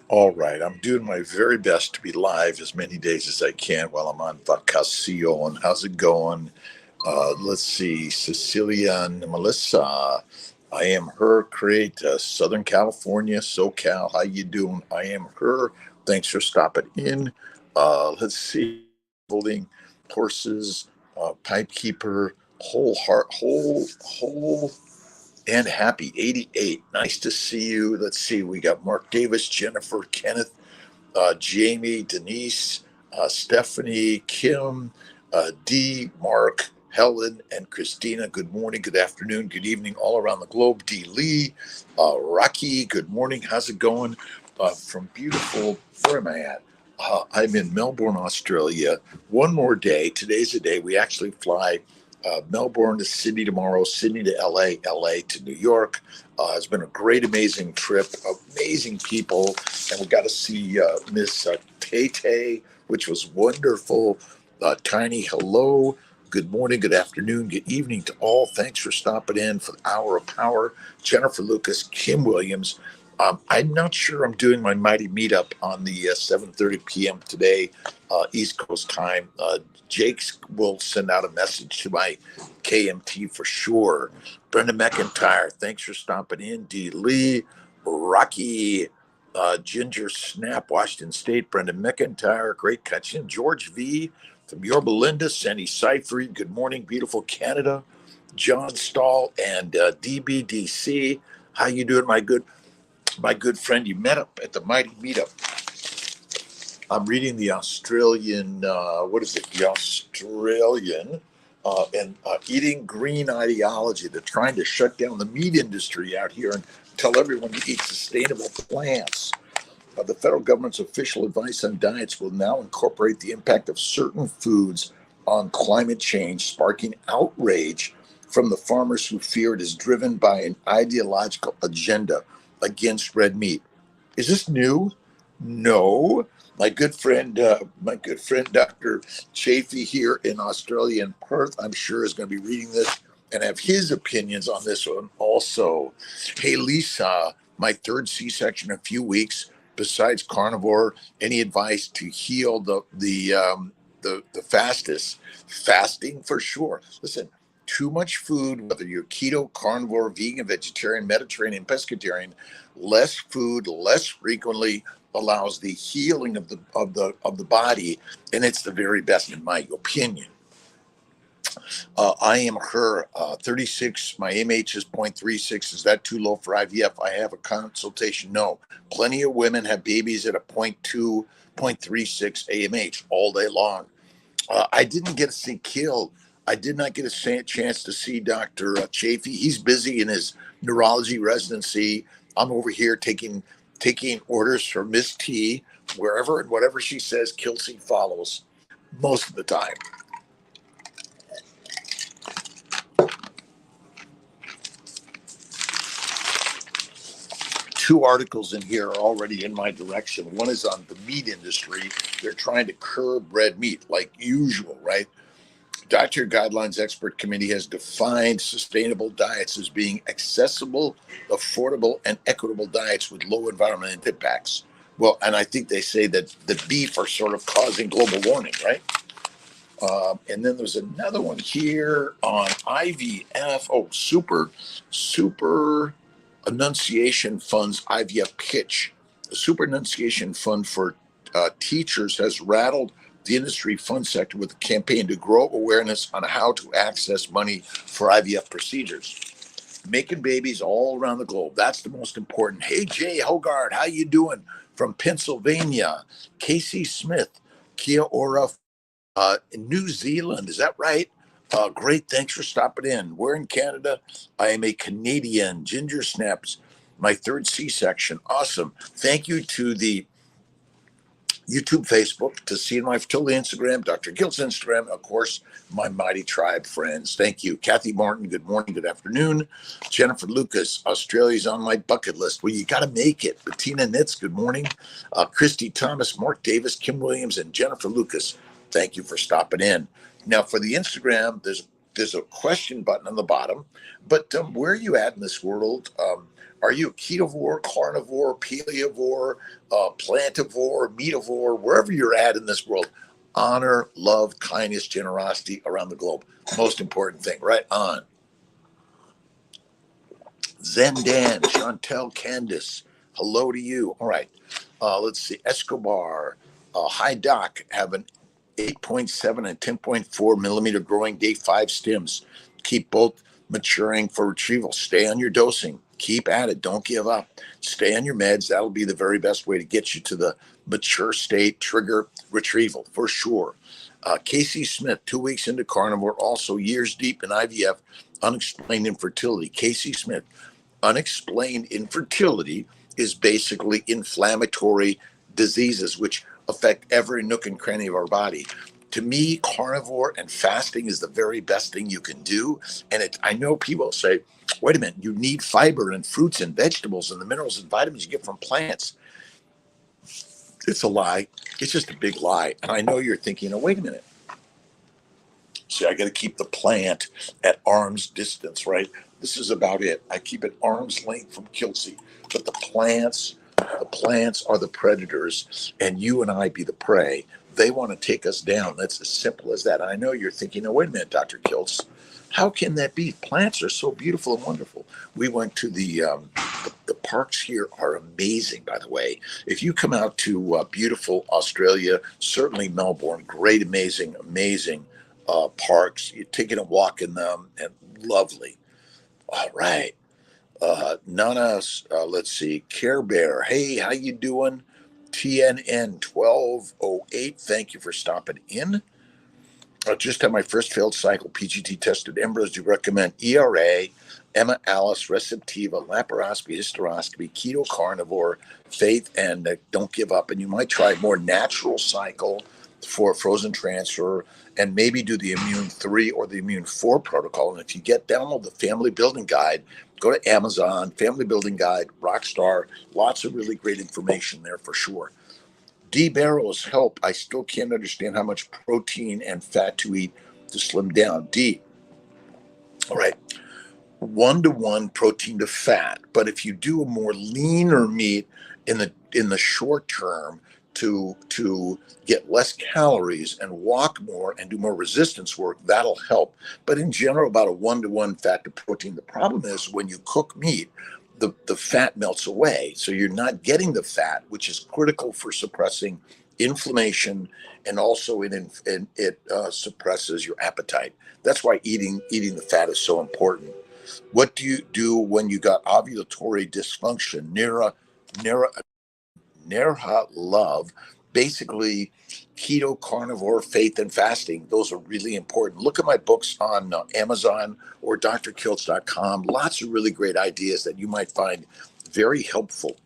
All right, I'm doing my very best to be live as many days as I can while I'm on vacacion. How's it going? Let's see, Cecilia and Melissa. I am her. Create Southern California, SoCal. How you doing? I am her. Thanks for stopping in. Let's see, holding horses, pipe keeper, whole heart, whole and happy 88. Nice to see you. Let's see, we got Mark Davis, Jennifer, Kenneth, Jamie, Denise, Stephanie, Kim, Dee, Mark, Helen, and Christina. Good morning, good afternoon, good evening, all around the globe. Dee Lee, Rocky, good morning. How's it going? From beautiful, where am I at? I'm in Melbourne, Australia. One more day. Today's the day. We actually fly Melbourne to Sydney tomorrow, Sydney to LA, LA to New York. It's been a great, amazing trip, amazing people, and we got to see Miss Tay, which was wonderful. Tiny, hello. Good morning, good afternoon, good evening to all. Thanks for stopping in for the Hour of Power. Jennifer Lucas, Kim Williams. I'm not sure I'm doing my mighty meetup on the 7:30 p.m. today, East Coast time. Jake will send out a message to my KMT for sure. Brenda McIntyre, thanks for stopping in. Dee Lee, Rocky, Ginger Snap, Washington State. Brenda McIntyre, great catching. George V. from Yorba Linda, Sandy Seifried, good morning, beautiful Canada. John Stahl and DBDC, how you doing, my good friend? You met up at the Mighty Meetup. I'm reading the Australian, what is it? The Australian and Eating Green Ideology. They're trying to shut down the meat industry out here and tell everyone to eat sustainable plants. The federal government's official advice on diets will now incorporate the impact of certain foods on climate change, sparking outrage from the farmers who fear it is driven by an ideological agenda against red meat. Is this new? No. My good friend Dr. Chafee here in Australia in Perth, I'm sure is going to be reading this and have his opinions on this one also. Hey Lisa, my third C-section in a few weeks. Besides carnivore, any advice to heal the fastest? Fasting for sure. Listen, too much food, whether you're keto, carnivore, vegan, vegetarian, Mediterranean, pescatarian, less food, less frequently allows the healing of the body, and it's the very best in my opinion. I am her 36. My MH is 0.36. Is that too low for IVF? I have a consultation. No. Plenty of women have babies at a 0.2, 0.36 AMH all day long. I didn't get to see Kill. I did not get a chance to see Dr. Chafee. He's busy in his neurology residency. I'm over here taking orders for Miss T wherever and whatever she says, Kelsey follows most of the time. Two articles in here are already in my direction. One is on the meat industry. They're trying to curb red meat like usual, right? Dietary Guidelines Expert Committee has defined sustainable diets as being accessible, affordable, and equitable diets with low environmental impacts. Well, and I think they say that the beef are sort of causing global warming, right? And then there's another one here on IVF. Oh, super Annunciation Fund's IVF pitch. The Super Annunciation Fund for Teachers has rattled the industry fund sector with a campaign to grow awareness on how to access money for IVF procedures. Making babies all around the globe. That's the most important. Hey, Jay Hogard, how you doing? From Pennsylvania. Casey Smith, Kia ora, in New Zealand. Is that right? Great. Thanks for stopping in. We're in Canada. I am a Canadian. Ginger Snaps, my third C-section. Awesome. Thank you to the YouTube, Facebook, to see my fertility Instagram, Dr. Gil's Instagram, of course, my Mighty Tribe friends. Thank you. Kathy Martin, good morning, good afternoon. Jennifer Lucas, Australia's on my bucket list. Well, you got to make it. Bettina Nitz, good morning. Christy Thomas, Mark Davis, Kim Williams, and Jennifer Lucas, thank you for stopping in. Now, for the Instagram, there's a question button on the bottom, but where are you at in this world? Are you a ketovore, carnivore, paleovore, plantivore, meativore, wherever you're at in this world? Honor, love, kindness, generosity around the globe. Most important thing, right on. Zendan, Chantel, Candice, hello to you. All right. Let's see. Escobar, Hi Doc, have an 8.7 and 10.4 millimeter growing day 5 stems. Keep both maturing for retrieval. Stay on your dosing. Keep at it. Don't give up. Stay on your meds. That'll be the very best way to get you to the mature state, trigger retrieval for sure. Casey Smith, 2 weeks into carnivore, also years deep in IVF, unexplained infertility. Casey Smith, unexplained infertility is basically inflammatory diseases which affect every nook and cranny of our body. To me, carnivore and fasting is the very best thing you can do. And I know people say, wait a minute, you need fiber and fruits and vegetables and the minerals and vitamins you get from plants. It's a lie. It's just a big lie. And I know you're thinking, oh, wait a minute. See, I got to keep the plant at arm's distance, right? This is about it. I keep it arm's length from Kelsey. But the plants are the predators, and you and I be the prey. They want to take us down. That's as simple as that. I know you're thinking, oh, wait a minute, Dr. Kiltz. How can that be? Plants are so beautiful and wonderful. We went to the parks here are amazing, by the way. If you come out to beautiful Australia, certainly Melbourne, great, amazing parks. You're taking a walk in them, and lovely. All right. Nana, let's see, Care Bear. Hey, how you doing? TNN 1208. Thank you for stopping in. I just had my first failed cycle. PGT tested embryos. Do you recommend ERA, Emma Alice, Receptiva, laparoscopy, hysteroscopy, keto carnivore, faith, and don't give up? And you might try a more natural cycle for frozen transfer and maybe do the Immune 3 or the Immune 4 protocol. And if you download the Family Building Guide, go to Amazon, Family Building Guide, Rockstar, lots of really great information there for sure. D Barrows help. I still can't understand how much protein and fat to eat to slim down. D. All right. 1-to-1 protein to fat. But if you do a more leaner meat in the short term to get less calories and walk more and do more resistance work, that'll help. But in general, about a 1-to-1 fat to protein. The problem is when you cook meat, the fat melts away. So you're not getting the fat, which is critical for suppressing inflammation, and also it suppresses your appetite. That's why eating the fat is so important. What do you do when you got ovulatory dysfunction? Nerha love, basically keto, carnivore, faith, and fasting. Those are really important. Look at my books on Amazon or drkiltz.com. Lots of really great ideas that you might find very helpful.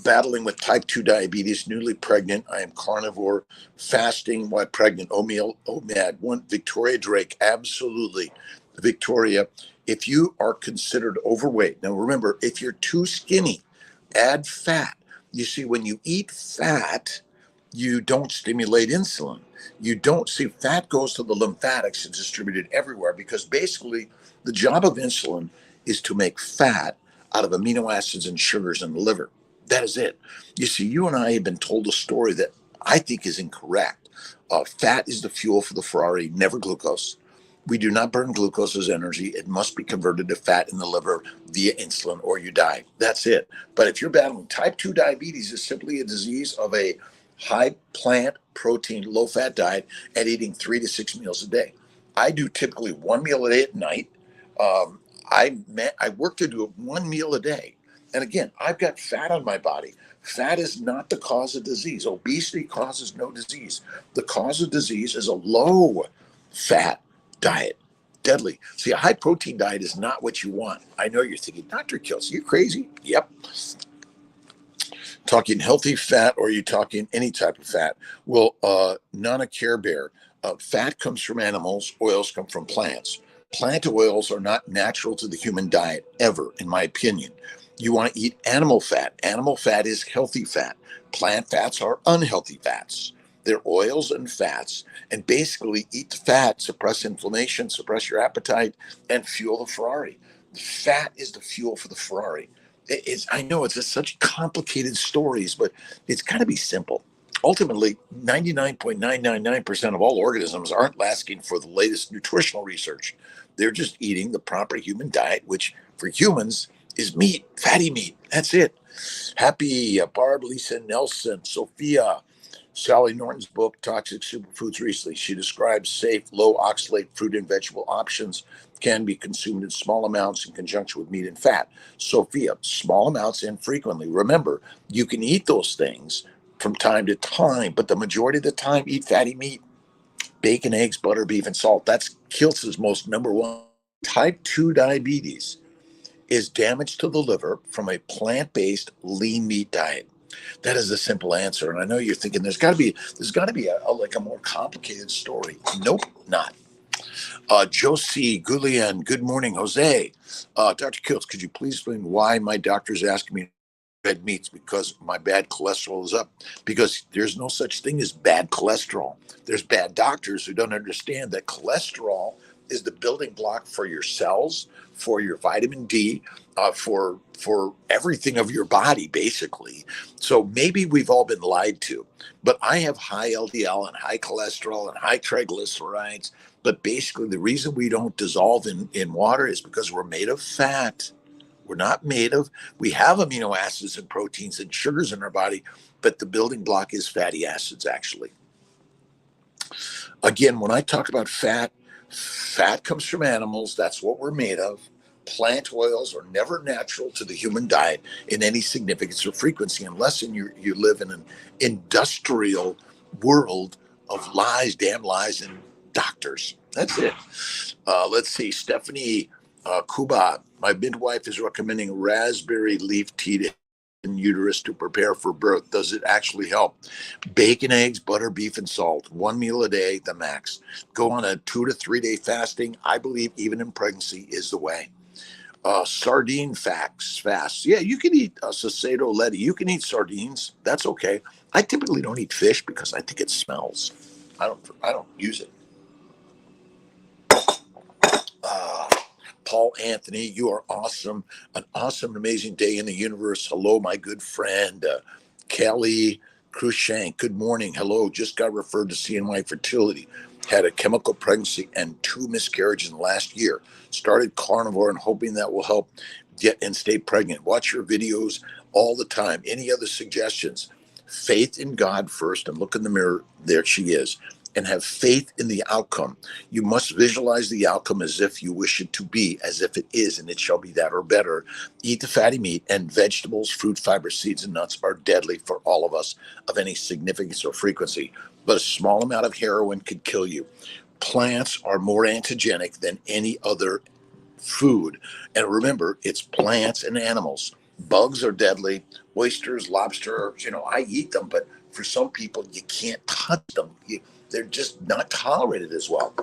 Battling with type 2 diabetes, newly pregnant. I am carnivore, fasting while pregnant. Oatmeal, OMAD. One, Victoria Drake, absolutely. Victoria, if you are considered overweight, now remember, if you're too skinny, add fat. You see, when you eat fat, you don't stimulate insulin. You don't see fat goes to the lymphatics and distributed everywhere because basically the job of insulin is to make fat out of amino acids and sugars in the liver. That is it. You see, you and I have been told a story that I think is incorrect. Fat is the fuel for the Ferrari, never glucose. We do not burn glucose as energy. It must be converted to fat in the liver via insulin or you die. That's it. But if you're battling type 2 diabetes, it's simply a disease of a high plant protein, low fat diet and eating 3 to 6 meals a day. I do typically 1 meal a day at night. I work to do 1 meal a day. And again, I've got fat on my body. Fat is not the cause of disease. Obesity causes no disease. The cause of disease is a low fat diet. Deadly. See, a high protein diet is not what you want. I know you're thinking, Dr. Kills, you crazy? Yep. Talking healthy fat, or are you talking any type of fat? Well, Nana Care Bear, fat comes from animals, oils come from plants. Plant oils are not natural to the human diet ever, in my opinion. You want to eat animal fat. Animal fat is healthy fat. Plant fats are unhealthy fats. They're oils and fats, and basically eat the fat, suppress inflammation, suppress your appetite, and fuel the Ferrari. Fat is the fuel for the Ferrari. I know it's such complicated stories, but it's got to be simple. Ultimately, 99.999% of all organisms aren't asking for the latest nutritional research. They're just eating the proper human diet, which for humans is meat, fatty meat. That's it. Happy Barb, Lisa Nelson, Sophia, Sally Norton's book, Toxic Superfoods, recently. She describes safe, low oxalate fruit and vegetable options can be consumed in small amounts in conjunction with meat and fat. Sophia, small amounts and frequently. Remember, you can eat those things from time to time, but the majority of the time, eat fatty meat, bacon, eggs, butter, beef, and salt. That's Kiltz's most number one. Type 2 diabetes is damage to the liver from a plant-based lean meat diet. That is a simple answer. And I know you're thinking there's got to be like a more complicated story. Nope, not. Josie Gullian, good morning, Jose. Dr. Kiltz, could you please explain why my doctor's asking me red meats? Because my bad cholesterol is up. Because there's no such thing as bad cholesterol. There's bad doctors who don't understand that cholesterol is the building block for your cells, for your vitamin D, for everything of your body, basically. So maybe we've all been lied to. But I have high LDL and high cholesterol and high triglycerides. But basically, the reason we don't dissolve in water is because we're made of fat. We're not made of, we have amino acids and proteins and sugars in our body, but the building block is fatty acids, actually. Again, when I talk about fat, fat comes from animals. That's what we're made of. Plant oils are never natural to the human diet in any significance or frequency, unless you live in an industrial world of lies, damn lies, and doctors. That's it. Let's see. Stephanie Kuba, my midwife is recommending raspberry leaf tea to in uterus to prepare for birth. Does it actually help? Bacon, eggs, butter, beef, and salt. One meal a day, the max. Go on a 2 to 3 day fasting. I believe even in pregnancy is the way. Sardine fast. Yeah, you can eat Sacedo Letty. You can eat sardines. That's okay. I typically don't eat fish because I think it smells. I don't use it. Uh, Paul Anthony, you are awesome. An awesome, amazing day in the universe. Hello, my good friend. Kelly Crushank, good morning. Hello, just got referred to CNY Fertility. Had a chemical pregnancy and 2 miscarriages in the last year. Started carnivore and hoping that will help get and stay pregnant. Watch your videos all the time. Any other suggestions? Faith in God first and look in the mirror. There she is. And have faith in the outcome. You must visualize the outcome as if you wish it to be, as if it is, and it shall be that or better. Eat the fatty meat, and vegetables, fruit, fiber, seeds, and nuts are deadly for all of us of any significance or frequency. But a small amount of heroin could kill you. Plants are more antigenic than any other food. And remember, it's plants and animals. Bugs are deadly. Oysters, lobsters, I eat them, but for some people, you can't touch them. They're just not tolerated as well.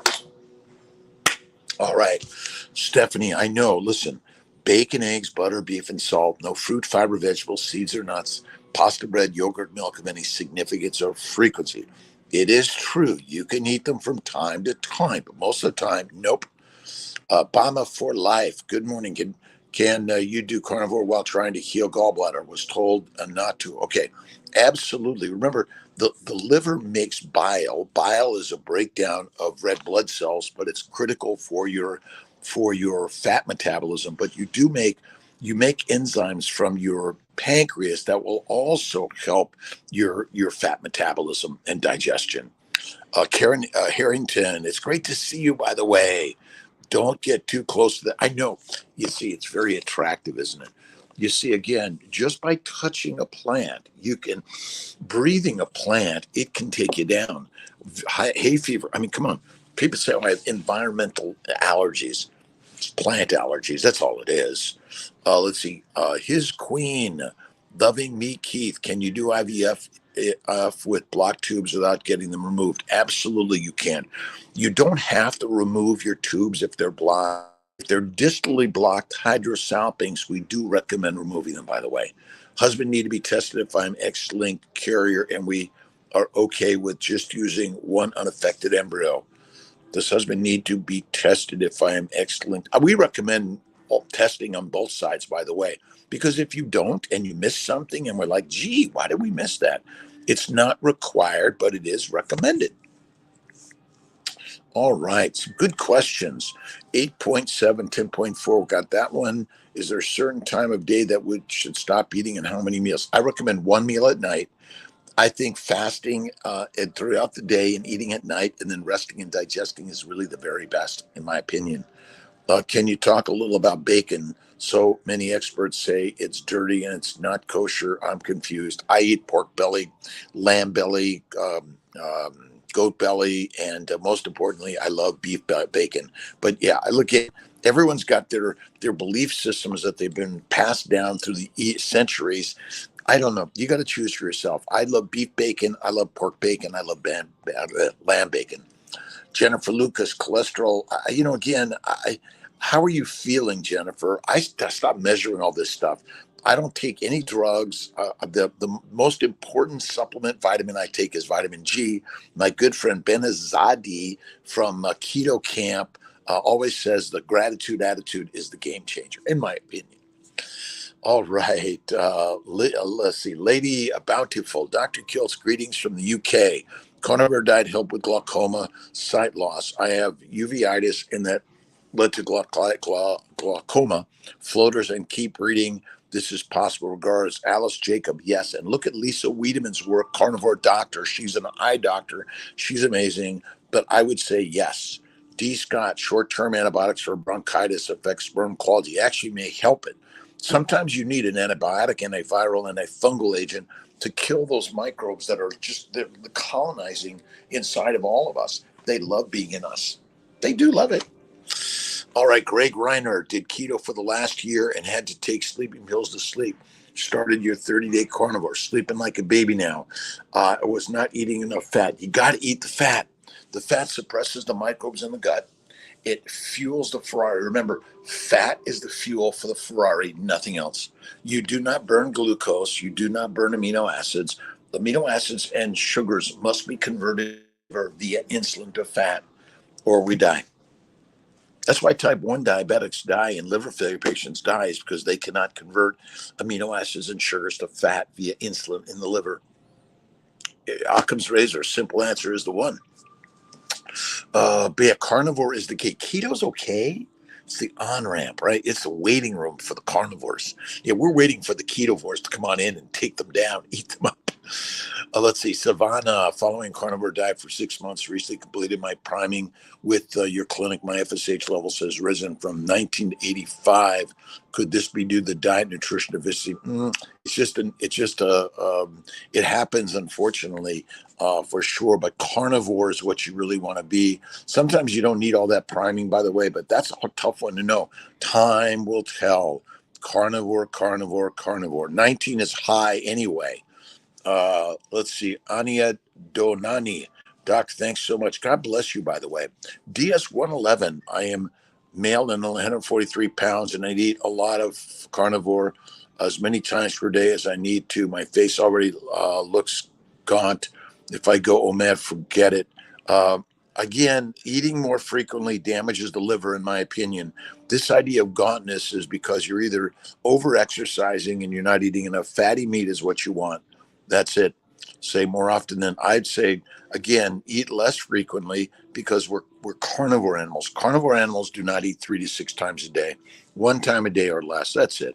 All right, Stephanie, I know. Listen, bacon, eggs, butter, beef, and salt, no fruit, fiber, vegetables, seeds, or nuts, pasta, bread, yogurt, milk of any significance or frequency. It is true. You can eat them from time to time, but most of the time, nope. Obama for life. Good morning. Can you do carnivore while trying to heal gallbladder? Was told not to. Okay, absolutely. Remember, the liver makes bile. Bile is a breakdown of red blood cells, but it's critical for your fat metabolism. But you make enzymes from your pancreas that will also help your fat metabolism and digestion. Karen Harrington, it's great to see you, by the way. Don't get too close to that. I know. You see, it's very attractive, isn't it? You see, again, just by touching a plant, breathing a plant, it can take you down. Hay fever. I mean, come on. People say, oh, I have environmental allergies. It's plant allergies. That's all it is. Let's see. His queen, loving me, Keith. Can you do IVF with blocked tubes without getting them removed? Absolutely, you can. You don't have to remove your tubes if they're blocked. If they're distally blocked hydrosalpinx, we do recommend removing them, by the way. Husband need to be tested if I'm X-linked carrier, and we are okay with just using one unaffected embryo. Does husband need to be tested if I am X-linked? We recommend testing on both sides, by the way, because if you don't and you miss something and we're like, gee, why did we miss that? It's not required, but it is recommended. All right, some good questions. 8.7, 10.4, got that one. Is there a certain time of day that we should stop eating and how many meals? I recommend one meal at night. I think fasting and throughout the day and eating at night and then resting and digesting is really the very best, in my opinion. Can you talk a little about bacon? So many experts say it's dirty and it's not kosher. I'm confused. I eat pork belly, lamb belly, goat belly, and most importantly, I love beef bacon. But yeah, I look at everyone's got their belief systems that they've been passed down through the centuries. I don't know. You got to choose for yourself. I love beef bacon. I love pork bacon. I love lamb bacon. Jennifer Lucas, cholesterol. Again, how are you feeling, Jennifer? I stopped measuring all this stuff. I don't take any drugs. The most important supplement vitamin I take is vitamin G. My good friend Benazadi from Keto Camp always says the gratitude attitude is the game changer, in my opinion. All right. Let's see. Lady Bountiful, Dr. Kiltz, greetings from the UK. Carnivore diet help with glaucoma, sight loss. I have uveitis, and that led to glaucoma. Floaters and keep reading. This is possible. Regards, Alice Jacob. Yes. And look at Lisa Wiedemann's work, Carnivore Doctor. She's an eye doctor. She's amazing. But I would say yes. D. Scott, short-term antibiotics for bronchitis affect sperm quality. Actually may help it. Sometimes you need an antibiotic, antiviral, and a fungal agent to kill those microbes that are just they're colonizing inside of all of us. They love being in us. They do love it. All right, Greg Reiner did keto for the last year and had to take sleeping pills to sleep. Started your 30-day carnivore, sleeping like a baby now. I was not eating enough fat. You got to eat the fat. The fat suppresses the microbes in the gut. It fuels the Ferrari. Remember, fat is the fuel for the Ferrari, nothing else. You do not burn glucose. You do not burn amino acids. Amino acids and sugars must be converted via insulin to fat, or we die. That's why type 1 diabetics die and liver failure patients die, is because they cannot convert amino acids and sugars to fat via insulin in the liver. Occam's razor, simple answer is the one. But yeah, carnivore is the key. Keto's okay. It's the on-ramp, right? It's the waiting room for the carnivores. Yeah, we're waiting for the ketovores to come on in and take them down, eat them up. Let's see, Savannah, following carnivore diet for 6 months, recently completed my priming with your clinic. My FSH levels has risen from 19 to 85. Could this be due to the diet nutrition deficiency? It happens, unfortunately, for sure. But carnivore is what you really want to be. Sometimes you don't need all that priming, by the way, but that's a tough one to know. Time will tell. Carnivore. 19 is high anyway. Let's see. Ania Donani. Doc, thanks so much. God bless you, by the way. DS111. I am male and 143 pounds, and I eat a lot of carnivore as many times per day as I need to. My face already looks gaunt. If I go OMAD, forget it. Again, eating more frequently damages the liver, in my opinion. This idea of gauntness is because you're either over-exercising and you're not eating enough. Fatty meat is what you want. That's it. Say more often than I'd say. Again, eat less frequently because we're carnivore animals. Carnivore animals do not eat 3 to 6 times a day, 1 time a day or less. That's it.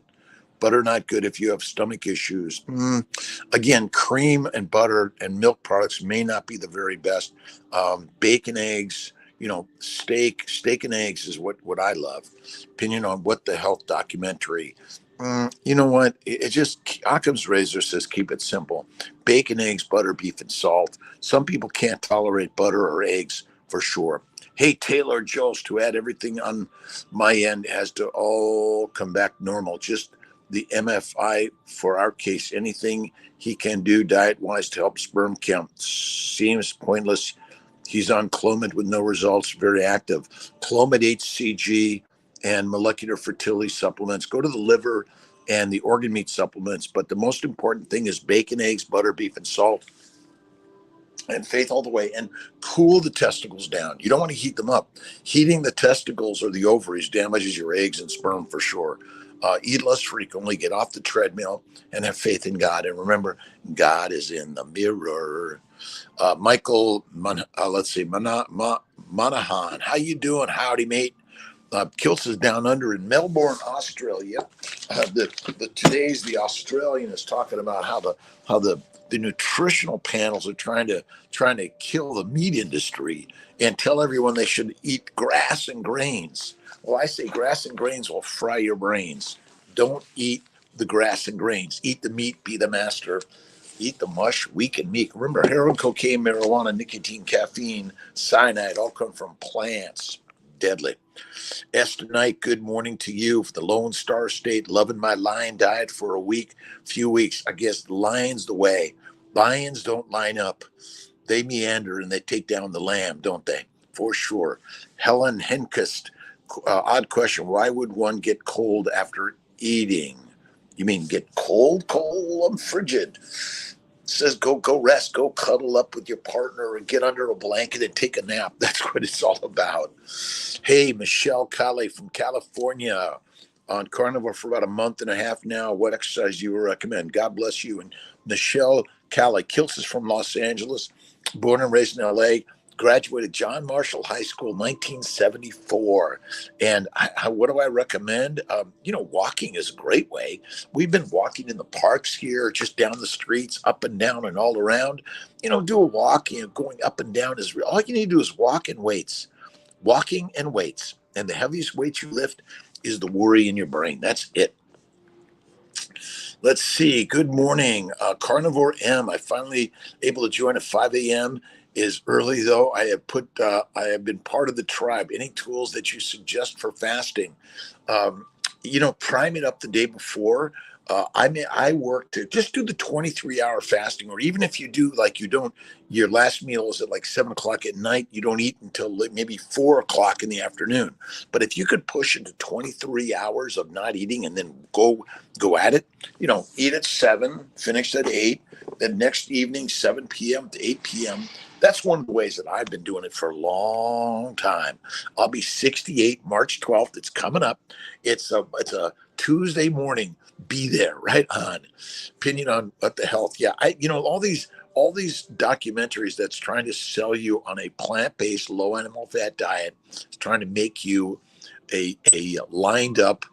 Butter not good if you have stomach issues. Again, cream and butter and milk products may not be the very best. Bacon, eggs, steak and eggs is what I love. Opinion on What the Health documentary. You know what? It just, Occam's razor says keep it simple. Bacon, eggs, butter, beef, and salt. Some people can't tolerate butter or eggs for sure. Hey, Taylor Jost, to add everything on my end has to all come back normal. Just the MFI for our case. Anything he can do diet-wise to help sperm count seems pointless. He's on Clomid with no results, very active. Clomid HCG and molecular fertility supplements. Go to the liver and the organ meat supplements. But the most important thing is bacon, eggs, butter, beef, and salt. and faith all the way, and cool the testicles down. You don't want to heat them up. Heating the testicles or the ovaries damages your eggs and sperm for sure. Eat less frequently, get off the treadmill, and have faith in God. And remember, God is in the mirror. Michael, let's see, Monahan, how you doing? Howdy, mate. Kilts is down under in Melbourne, Australia. Today's the Australian is talking about how the nutritional panels are trying to kill the meat industry and tell everyone they should eat grass and grains. Well, I say grass and grains will fry your brains. Don't eat the grass and grains. Eat the meat. Be the master. Eat the mush, weak and meek. Remember, heroin, cocaine, marijuana, nicotine, caffeine, cyanide all come from plants. Deadly. Esther Knight, good morning to you. For the Lone Star State, loving my lion diet for few weeks. I guess the lion's the way. Lions don't line up. They meander and they take down the lamb, don't they? For sure. Helen Henkest, odd question. Why would one get cold after eating? You mean get cold? Cold? I'm frigid. Says go rest, go cuddle up with your partner and get under a blanket and take a nap. That's what it's all about. Hey, Michelle Calais from California, on carnivore for about a month and a half now. What exercise do you recommend? God bless you. And Michelle Calais, Kilts is from Los Angeles, born and raised in LA, graduated John Marshall High School 1974. And what do I recommend? Walking is a great way. We've been walking in the parks here, just down the streets, up and down and all around. Do a walk. Going up and down is real. All you need to do is walk and weights. Walking and weights. And the heaviest weight you lift is the worry in your brain. That's it. Let's see. Good morning, Carnivore M. I finally able to join at 5 a.m. Is early though. I have been part of the tribe. Any tools that you suggest for fasting? Prime it up the day before. I work to just do the 23-hour fasting, or even if you do your last meal is at like 7 o'clock at night, you don't eat until maybe 4 o'clock in the afternoon. But if you could push into 23 hours of not eating and then go at it, eat at 7, finish at 8, then next evening, 7 p.m. to 8 p.m. That's one of the ways that I've been doing it for a long time. I'll be 68 March 12th. It's coming up. It's a Tuesday morning. Be there, right on. Opinion on what the health. Yeah, all these documentaries that's trying to sell you on a plant-based, low animal fat diet, trying to make you a lined up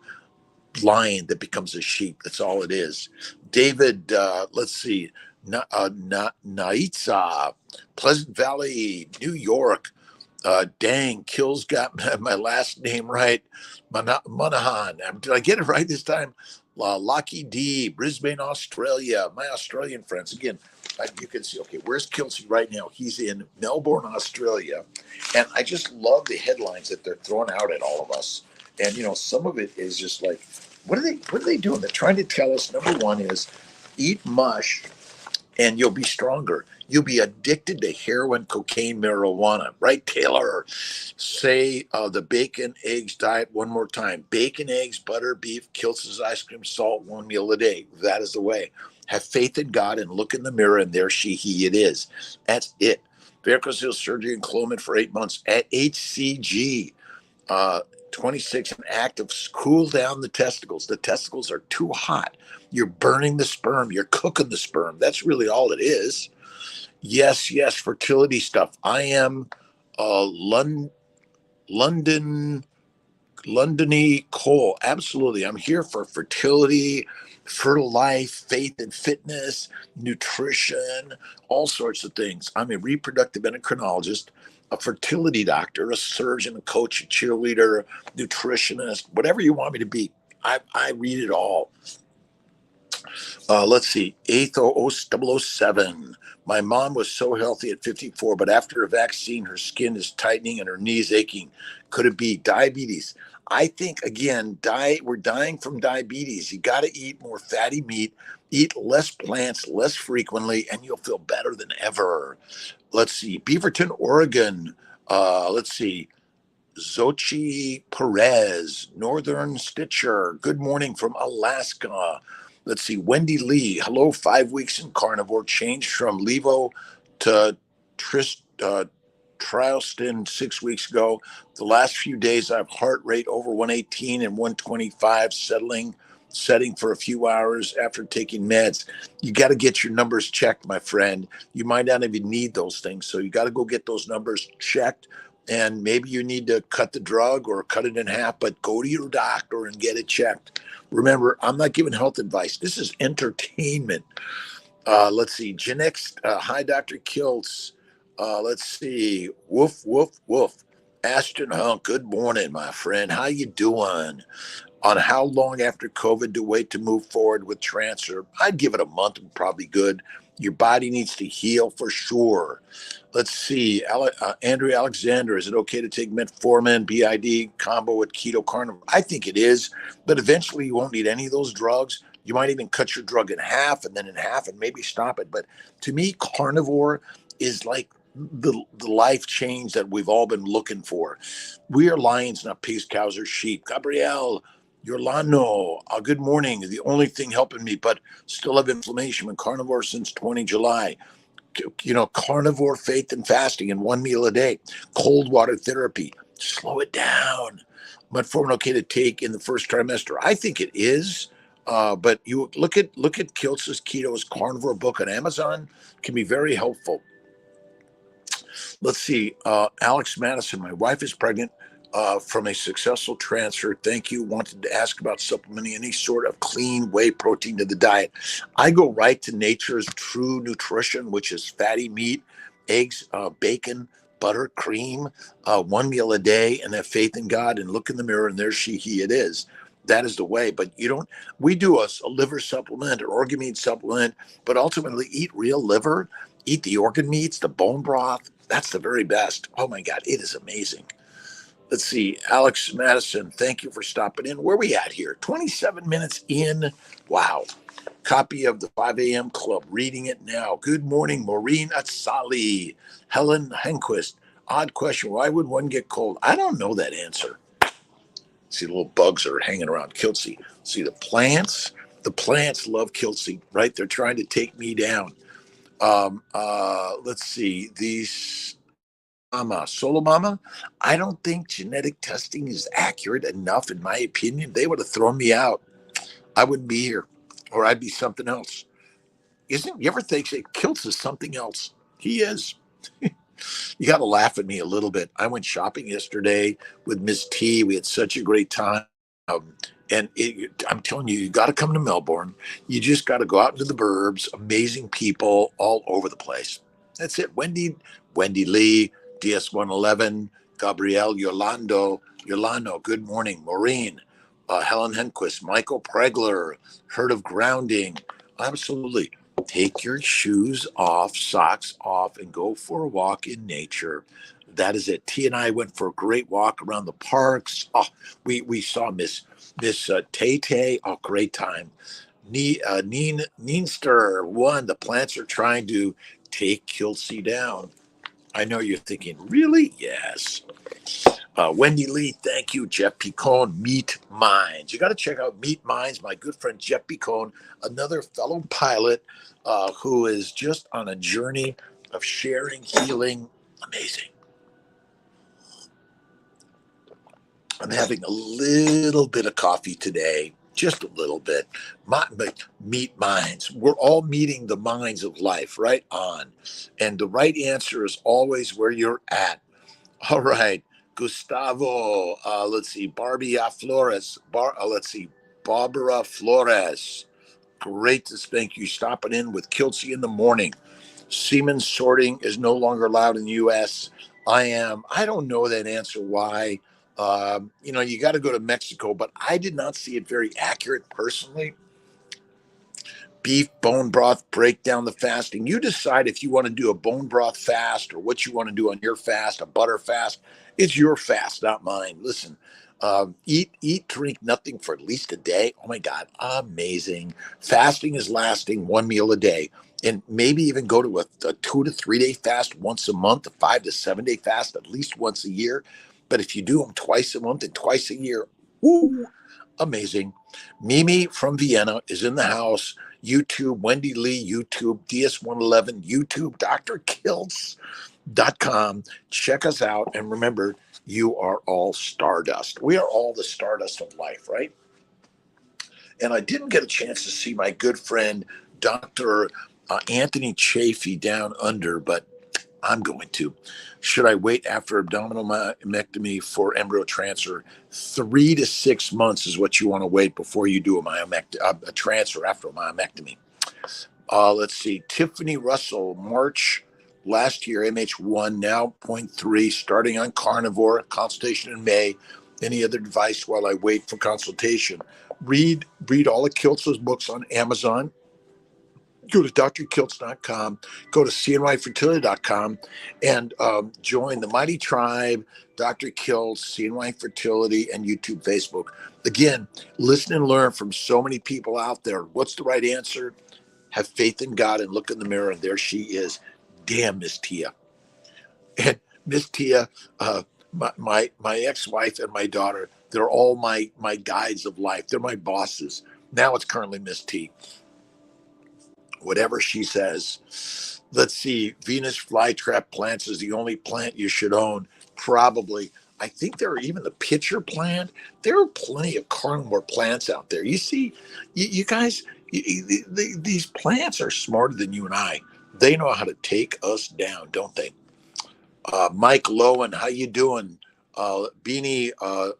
lion that becomes a sheep. That's all it is. David, let's see. Naitza, Pleasant Valley, New York. Dang, Kills got my last name right. Monahan. Did I get it right this time? Lockheed D, Brisbane, Australia. My Australian friends. Again, you can see, okay, where's Kelsey right now? He's in Melbourne, Australia. And I just love the headlines that they're throwing out at all of us. And, some of it is just like, what are they doing? They're trying to tell us, number one is eat mush and you'll be stronger. You'll be addicted to heroin, cocaine, marijuana, right, Taylor? Say the bacon, eggs diet one more time. Bacon, eggs, butter, beef, Kilts' ice cream, salt, one meal a day. That is the way. Have faith in God and look in the mirror, and there he it is. That's it. Varicose surgery and Clomid for 8 months at HCG. 26, an act of cool down the testicles. The testicles are too hot. You're burning the sperm. You're cooking the sperm. That's really all it is. Yes, fertility stuff. I am Londony Cole. Absolutely. I'm here for fertility, fertile life, faith and fitness, nutrition, all sorts of things. I'm a reproductive endocrinologist, a fertility doctor, a surgeon, a coach, a cheerleader, nutritionist, whatever you want me to be. I read it all. Let's see, 007. My mom was so healthy at 54, but after a vaccine, her skin is tightening and her knees aching. Could it be diabetes? I think, again, we're dying from diabetes. You got to eat more fatty meat, eat less plants less frequently, and you'll feel better than ever. Let's see, Beaverton, Oregon. Let's see, Zochi Perez, Northern Stitcher. Good morning from Alaska. Let's see, Wendy Lee. Hello, 5 weeks in carnivore. Changed from Levo to Trialston 6 weeks ago. The last few days, I have heart rate over 118 and 125, setting for a few hours after taking meds. You got to get your numbers checked, my friend. You might not even need those things. So you got to go get those numbers checked. And maybe you need to cut the drug or cut it in half, but go to your doctor and get it checked. Remember, I'm not giving health advice. This is entertainment. Let's see. Genix, hi, Dr. Kiltz. Let's see. Woof, woof, woof. Ashton Hunk, good morning, my friend. How you doing? On how long after COVID to wait to move forward with transfer? I'd give it a month and probably good. Your body needs to heal for sure. Let's see. Andrew Alexander, is it okay to take metformin, BID combo with keto carnivore? I think it is, but eventually you won't need any of those drugs. You might even cut your drug in half and then in half and maybe stop it. But to me, carnivore is like the life change that we've all been looking for. We are lions, not pigs, cows, or sheep. Gabrielle, Yorlano, good morning. The only thing helping me, but still have inflammation. Been carnivore since 20 July. Carnivore, faith, and fasting, and one meal a day. Cold water therapy. Slow it down. Metformin okay to take in the first trimester? I think it is. But you look at Kiltz's Keto's Carnivore book on Amazon. Can be very helpful. Let's see. Alex Madison, my wife is pregnant from a successful transfer. Thank you. Wanted to ask about supplementing any sort of clean whey protein to the diet. I go right to Nature's True Nutrition, which is fatty meat, eggs, bacon, butter, cream, one meal a day, and have faith in God and look in the mirror and there's he it is. That is the way. But we do a liver supplement or organ meat supplement, but ultimately eat real liver, eat the organ meats, the bone broth. That's the very best. Oh my God, it is amazing. Let's see, Alex Madison, thank you for stopping in. Where are we at here? 27 minutes in. Wow. Copy of the 5 a.m. Club, reading it now. Good morning, Maureen Atsali. Helen Henquist, odd question. Why would one get cold? I don't know that answer. See, the little bugs are hanging around Kiltsy. See, the plants love Kiltsy, right? They're trying to take me down. Let's see, these Solo Mama, I don't think genetic testing is accurate enough, in my opinion. They would have thrown me out. I wouldn't be here, or I'd be something else. You ever think that Kiltz is something else? He is. You got to laugh at me a little bit. I went shopping yesterday with Miss T. We had such a great time. I'm telling you, you got to come to Melbourne. You just got to go out into the burbs. Amazing people all over the place. That's it. Wendy Lee, DS111, Gabrielle Yolando, good morning. Maureen, Helen Henquist, Michael Pregler, Heard of Grounding. Absolutely. Take your shoes off, socks off, and go for a walk in nature. That is it. T and I went for a great walk around the parks. Oh, we saw Miss Tay. Oh, great time. Neenster won. The plants are trying to take Kiltsy down. I know you're thinking, really? Yes. Wendy Lee, thank you. Jeff Picone, Meat Minds. You got to check out Meat Minds. My good friend Jeff Picone, another fellow pilot who is just on a journey of sharing, healing. Amazing. I'm having a little bit of coffee today, just a little bit. Meet minds. We're all meeting the minds of life, right on. And the right answer is always where you're at. All right. Gustavo, let's see. Barbara Flores. Barbara Flores. Great to thank you stopping in with Kiltsy in the morning. Semen sorting is no longer allowed in the U.S. I don't know that answer why. You got to go to Mexico, but I did not see it very accurate personally. Beef, bone broth, break down the fasting. You decide if you want to do a bone broth fast or what you want to do on your fast, a butter fast. It's your fast, not mine. Listen, eat, drink nothing for at least a day. Oh my God, amazing. Fasting is lasting, one meal a day. And maybe even go to a 2 to 3 day fast once a month, a 5 to 7 day fast at least once a year. But if you do them twice a month and twice a year, woo, amazing. Mimi from Vienna is in the house. YouTube, Wendy Lee, YouTube, DS111, YouTube, drkiltz.com. Check us out. And remember, you are all stardust. We are all the stardust of life, right? And I didn't get a chance to see my good friend, Dr. Anthony Chafee down under, but I'm going to. Should I wait after abdominal myomectomy for embryo transfer? 3 to 6 months is what you want to wait before you do a transfer after a myomectomy. Let's see. Tiffany Russell, March last year, MH1, now 0.3, starting on carnivore, consultation in May. Any other advice while I wait for consultation? Read all of Kiltz's books on Amazon. Go to drkiltz.com, go to cnyfertility.com, and join the Mighty Tribe, Dr. Kiltz, CNY Fertility, and YouTube, Facebook. Again, listen and learn from so many people out there. What's the right answer? Have faith in God and look in the mirror, and there she is. Damn, Miss Tia. And Miss Tia, my ex-wife and my daughter, they're all my guides of life. They're my bosses. Now it's currently Miss T. Whatever she says. Let's see. Venus flytrap plants is the only plant you should own. Probably. I think there are even the pitcher plant. There are plenty of carnivore plants out there. You see, you guys, these plants are smarter than you and I. They know how to take us down, don't they? Mike Lowen, how you doing? Beanie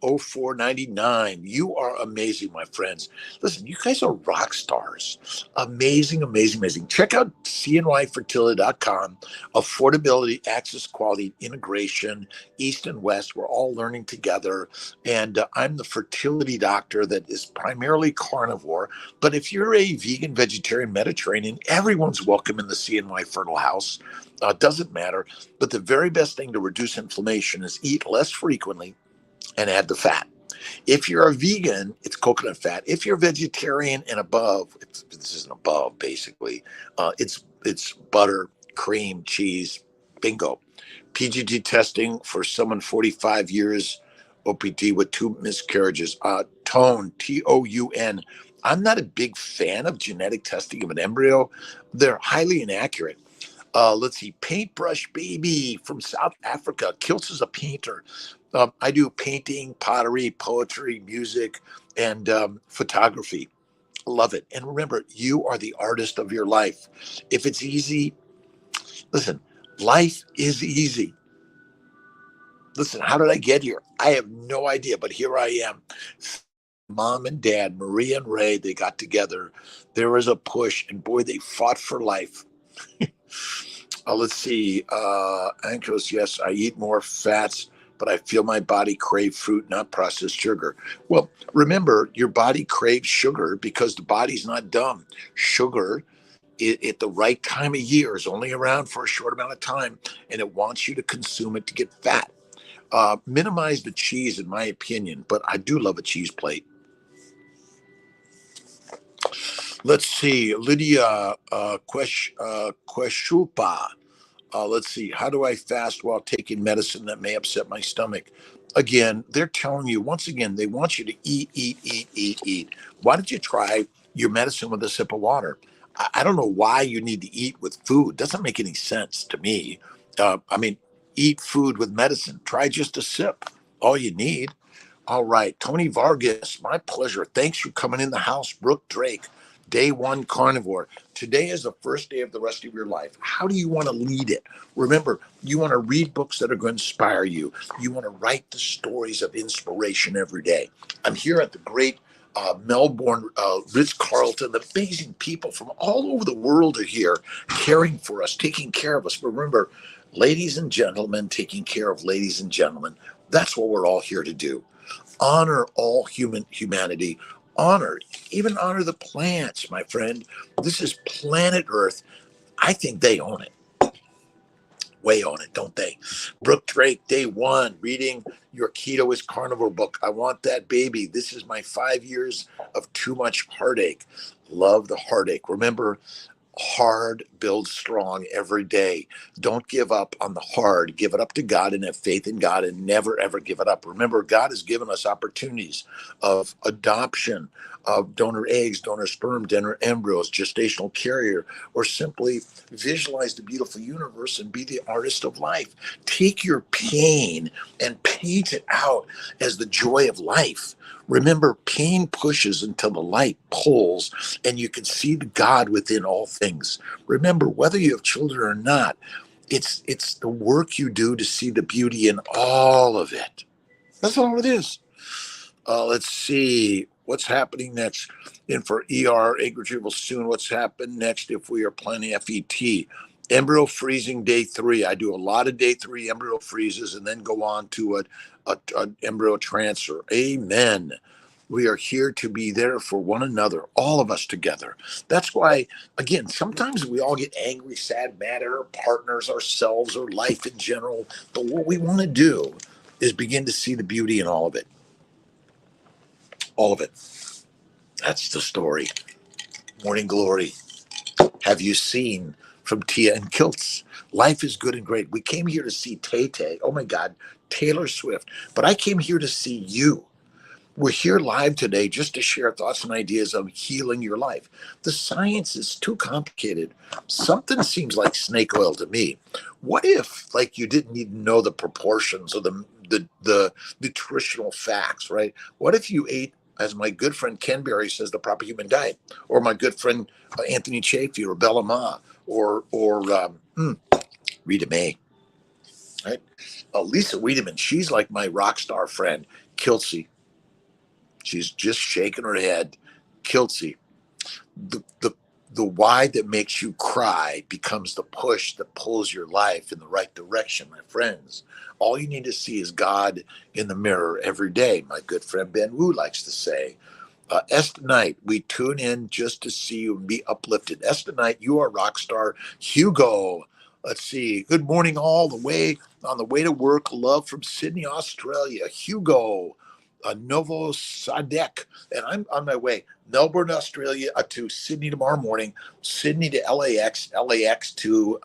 0499, you are amazing, my friends. Listen, you guys are rock stars. Amazing, amazing, amazing. Check out cnyfertility.com. Affordability, access, quality, integration, East and West. We're all learning together. And I'm the fertility doctor that is primarily carnivore. But if you're a vegan, vegetarian, Mediterranean, everyone's welcome in the CNY Fertile House. Doesn't matter. But the very best thing to reduce inflammation is eat less frequently and add the fat. If you're a vegan, it's coconut fat. If you're vegetarian and above, this isn't above basically, it's butter, cream, cheese, bingo. PGT testing for someone 45 years, OPT with 2 miscarriages. Tone, TOUN. I'm not a big fan of genetic testing of an embryo. They're highly inaccurate. Let's see, Paintbrush Baby from South Africa. Kiltz is a painter. I do painting, pottery, poetry, music, and photography. Love it. And remember, you are the artist of your life. If it's easy, listen, life is easy. Listen, how did I get here? I have no idea, but here I am. Mom and dad, Maria and Ray, they got together. There was a push, and boy, they fought for life. Let's see. Anchors, yes, I eat more fats, but I feel my body crave fruit, not processed sugar. Well, remember, your body craves sugar because the body's not dumb. Sugar at the right time of year is only around for a short amount of time, and it wants you to consume it to get fat. Minimize the cheese, in my opinion, but I do love a cheese plate. Let's see. Lydia Queshupa. Let's see. How do I fast while taking medicine that may upset my stomach? Again, they're telling you, once again, they want you to eat, eat, eat, eat, eat. Why don't you try your medicine with a sip of water? I don't know why you need to eat with food. Doesn't make any sense to me. I mean, eat food with medicine. Try just a sip. All you need. All right. Tony Vargas, my pleasure. Thanks for coming in the house. Brooke Drake, day one carnivore. Today is the first day of the rest of your life. How do you want to lead it? Remember, you want to read books that are going to inspire you. You want to write the stories of inspiration every day. I'm here at the great Melbourne Ritz-Carlton. The amazing people from all over the world are here caring for us, taking care of us. But remember, ladies and gentlemen, taking care of ladies and gentlemen. That's what we're all here to do. Honor all humanity. Even honor the plants, my friend. This is planet Earth. I think they own it. Way on it, don't they? Brooke Drake, day one, reading your Keto is Carnivore book. I want that baby. This is my 5 years of too much heartache. Love the heartache. Remember, Hard builds strong every day. Don't give up on the hard. Give it up to God and have faith in God and never, ever give it up. Remember, God has given us opportunities of adoption, of donor eggs, donor sperm, donor embryos, gestational carrier, or simply visualize the beautiful universe and be the artist of life. Take your pain and paint it out as the joy of life. Remember, pain pushes until the light pulls and you can see the God within all things. Remember, whether you have children or not, it's the work you do to see the beauty in all of it. That's all it is. Let's see what's happening next. In for egg retrieval soon. What's happened next if we are planning FET? Embryo freezing day 3. I do a lot of day 3 embryo freezes and then go on to a embryo transfer. Amen. We are here to be there for one another, all of us together. That's why, again, sometimes we all get angry, sad, mad at our partners, ourselves, or life in general. But what we want to do is begin to see the beauty in all of it. All of it. That's the story. Morning glory. Have you seen from Tia and Kilts? Life is good and great. We came here to see Tay-Tay. Oh my God, Taylor Swift. But I came here to see you. We're here live today just to share thoughts and ideas of healing your life. The science is too complicated. Something seems like snake oil to me. What if, like, you didn't need to know the proportions or the nutritional facts, right? What if you ate, as my good friend Ken Berry says, the proper human diet, or my good friend Anthony Chafee, or Bella Ma, or Rita May, right? Lisa Wiedemann, she's like my rock star friend, Kiltsey. She's just shaking her head. Kiltsey. The why that makes you cry becomes the push that pulls your life in the right direction, my friends. All you need to see is God in the mirror every day, my good friend Ben Wu likes to say. Esther Knight, we tune in just to see you and be uplifted. Esther Knight, you are rock star. Hugo, let's see. Good morning, all the way on the way to work. Love from Sydney, Australia. Hugo, Novo Sadek, and I'm on my way. Melbourne, Australia, to Sydney tomorrow morning. Sydney to LAX, LAX to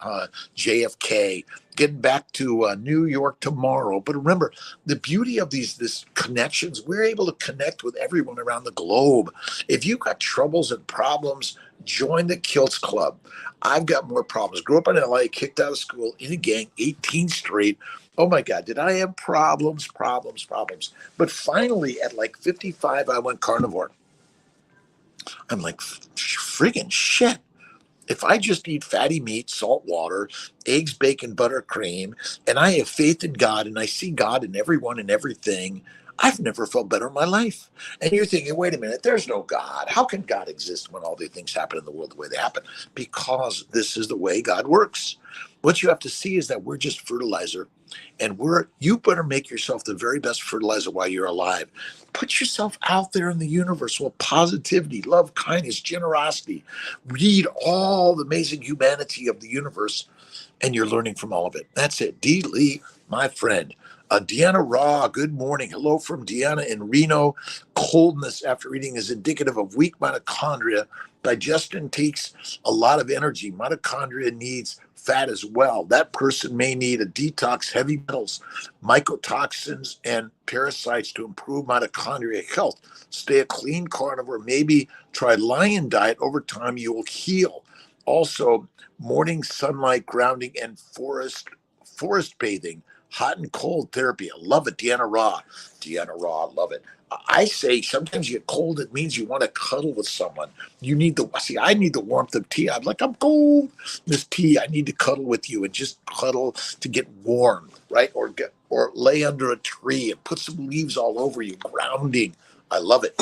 JFK. Getting back to New York tomorrow. But remember, the beauty of these connections, we're able to connect with everyone around the globe. If you've got troubles and problems, join the Kilts Club. I've got more problems. Grew up in LA, kicked out of school in a gang, 18 straight. Oh my God, did I have problems? But finally, at like 55, I went carnivore. I'm like, friggin' shit. If I just eat fatty meat, salt water, eggs, bacon, butter, cream, and I have faith in God and I see God in everyone and everything, I've never felt better in my life. And you're thinking, wait a minute, there's no God. How can God exist when all these things happen in the world the way they happen? Because this is the way God works. What you have to see is that we're just fertilizer. And you better make yourself the very best fertilizer while you're alive. Put yourself out there in the universe with positivity, love, kindness, generosity. Read all the amazing humanity of the universe, and you're learning from all of it. That's it. D. Lee, my friend. Deanna Raw, good morning. Hello from Deanna in Reno. Coldness after eating is indicative of weak mitochondria. Digestion takes a lot of energy. Mitochondria needs fat as well. That person may need a detox, heavy metals, mycotoxins, and parasites to improve mitochondria health. Stay a clean carnivore. Maybe try lion diet. Over time, you will heal. Also, morning sunlight, grounding, and forest bathing. Hot and cold therapy. I love it. Deanna Raw. Deanna Raw, love it. I say sometimes you get cold, it means you want to cuddle with someone. I need the warmth of tea. I'm like, I'm cold. This tea, I need to cuddle with you and just cuddle to get warm, right? Or lay under a tree and put some leaves all over you, grounding. I love it.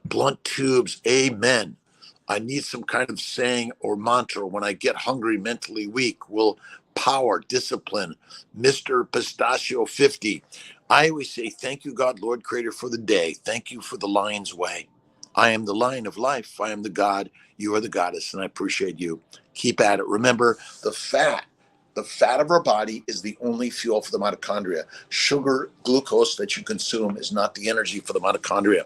Blunt tubes, amen. I need some kind of saying or mantra when I get hungry, mentally weak. Will power, discipline, Mr. Pistachio 50. I always say, thank you, God, Lord, Creator, for the day. Thank you for the lion's way. I am the lion of life. I am the God. You are the goddess, and I appreciate you. Keep at it. Remember, the fat of our body is the only fuel for the mitochondria. Sugar, glucose that you consume is not the energy for the mitochondria.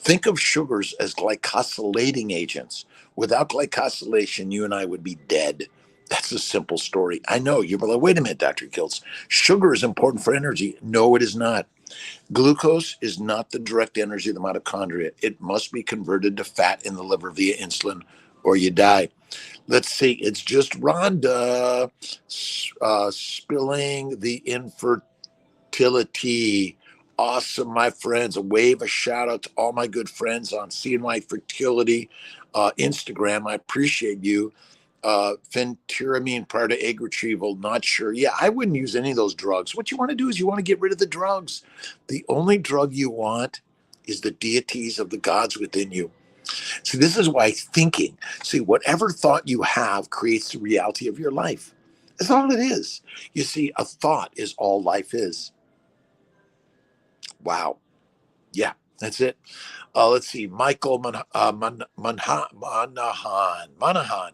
Think of sugars as glycosylating agents. Without glycosylation, you and I would be dead. That's a simple story. I know. You're like, wait a minute, Dr. Kiltz. Sugar is important for energy. No, it is not. Glucose is not the direct energy of the mitochondria. It must be converted to fat in the liver via insulin, or you die. Let's see. It's just Rhonda spilling the infertility. Awesome, my friends. A wave, a shout out to all my good friends on CNY Fertility Instagram. I appreciate you. Phentyramine prior to egg retrieval, not sure. Yeah, I wouldn't use any of those drugs. What you want to do is you want to get rid of the drugs. The only drug you want is the deities of the gods within you. See, this is why thinking, see, whatever thought you have creates the reality of your life. That's all it is. You see, a thought is all life is. Wow. Yeah, that's it. Let's see, Michael Monahan,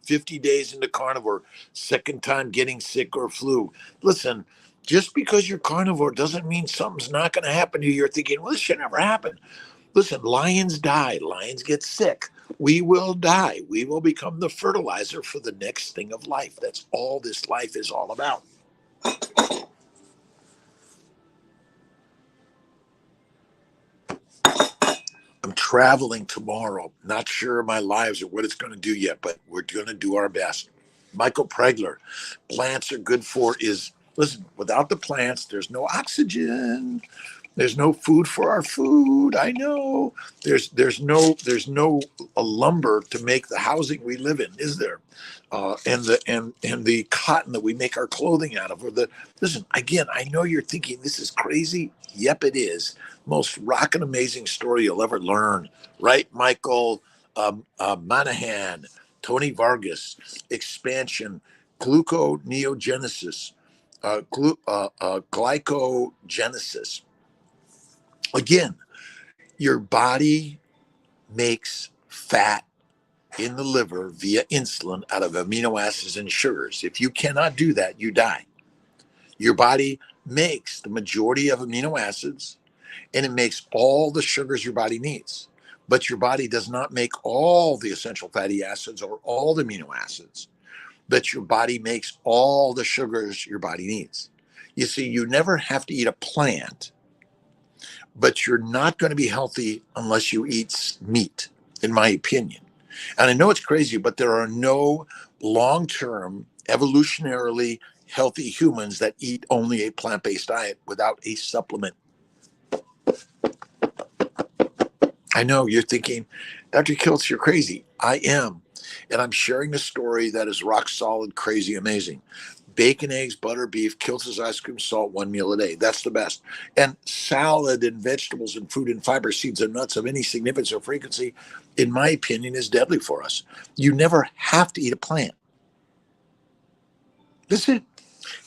50 days into carnivore, second time getting sick or flu. Listen, just because you're carnivore doesn't mean something's not going to happen to you. You're thinking, well, this should never happen. Listen, lions die, lions get sick. We will die. We will become the fertilizer for the next thing of life. That's all this life is all about. I'm traveling tomorrow. Not sure my lives or what it's going to do yet, but we're going to do our best. Michael Pregler, plants are good for is, listen, without the plants, there's no oxygen. There's no food for our food. I know. There's no lumber to make the housing we live in, is there? And the cotton that we make our clothing out of. Listen again. I know you're thinking this is crazy. Yep, it is. Most rockin' amazing story you'll ever learn, right, Michael Monahan, Tony Vargas, expansion, gluconeogenesis, glycogenesis. Again, your body makes fat in the liver via insulin out of amino acids and sugars. If you cannot do that, you die. Your body makes the majority of amino acids and it makes all the sugars your body needs. But your body does not make all the essential fatty acids or all the amino acids. But your body makes all the sugars your body needs. You see, you never have to eat a plant, but you're not going to be healthy unless you eat meat, in my opinion. And I know it's crazy, but there are no long-term, evolutionarily healthy humans that eat only a plant-based diet without a supplement. I know you're thinking, Dr. Kiltz, you're crazy. I am. And I'm sharing a story that is rock solid, crazy, amazing. Bacon, eggs, butter, beef, Kiltz's ice cream, salt, one meal a day. That's the best. And salad and vegetables and fruit and fiber, seeds and nuts of any significance or frequency, in my opinion, is deadly for us. You never have to eat a plant. That's it.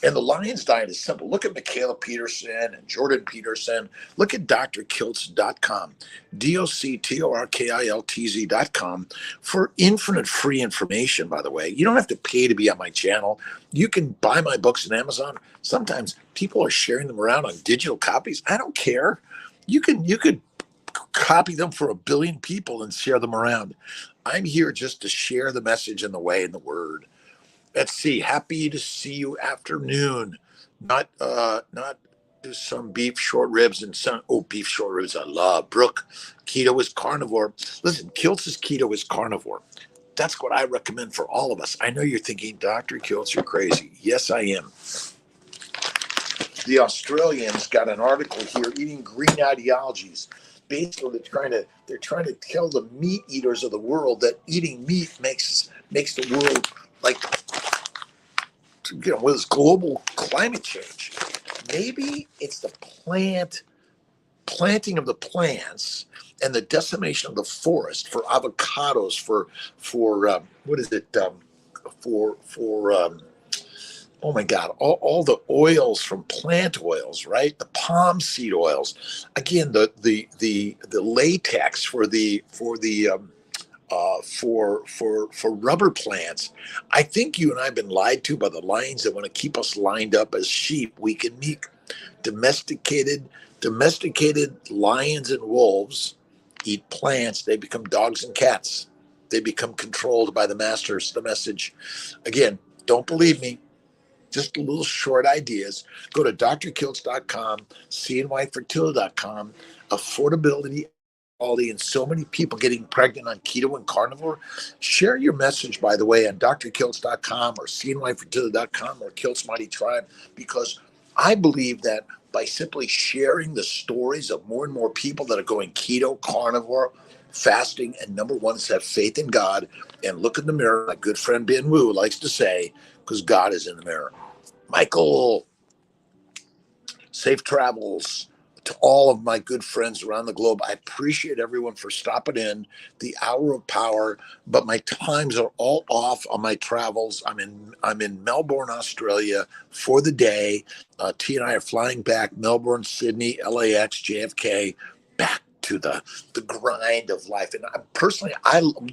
And the Lions diet is simple. Look at Michaela Peterson and Jordan Peterson. Look at drkiltz.com, DOCTORKILTZ.com for infinite free information, by the way. You don't have to pay to be on my channel. You can buy my books on Amazon. Sometimes people are sharing them around on digital copies. I don't care. You could copy them for 1 billion people and share them around. I'm here just to share the message and the way and the word. Let's see. Happy to see you afternoon. Not some beef short ribs and some beef short ribs I love. Brooke, keto is carnivore. Listen, Kiltz's keto is carnivore. That's what I recommend for all of us. I know you're thinking, Dr. Kiltz, you're crazy. Yes, I am. The Australians got an article here, eating green ideologies. Basically, they're trying to tell the meat eaters of the world that eating meat makes the world like, with this global climate change. Maybe it's the planting of the plants and the decimation of the forest for avocados, for what is it? Oh my God, all the oils from plant oils, right? The palm seed oils. Again, the latex for rubber plants. I think you and I have been lied to by the lions that want to keep us lined up as sheep, weak and meek. Domesticated lions and wolves eat plants. They become dogs and cats. They become controlled by the masters. The message, again, don't believe me. Just little short ideas. Go to drkiltz.com, cnyfertility.com, affordability, quality, and so many people getting pregnant on keto and carnivore. Share your message, by the way, on drkiltz.com or cnyfertility.com or Kiltz Mighty Tribe, because I believe that by simply sharing the stories of more and more people that are going keto, carnivore, fasting, and number one is have faith in God and look in the mirror, my good friend Ben Wu likes to say, because God is in the mirror. Michael, safe travels to all of my good friends around the globe. I appreciate everyone for stopping in the hour of power, but my times are all off on my travels. I'm in Melbourne, Australia for the day. T and I are flying back Melbourne, Sydney, LAX, JFK, back to the grind of life. And personally,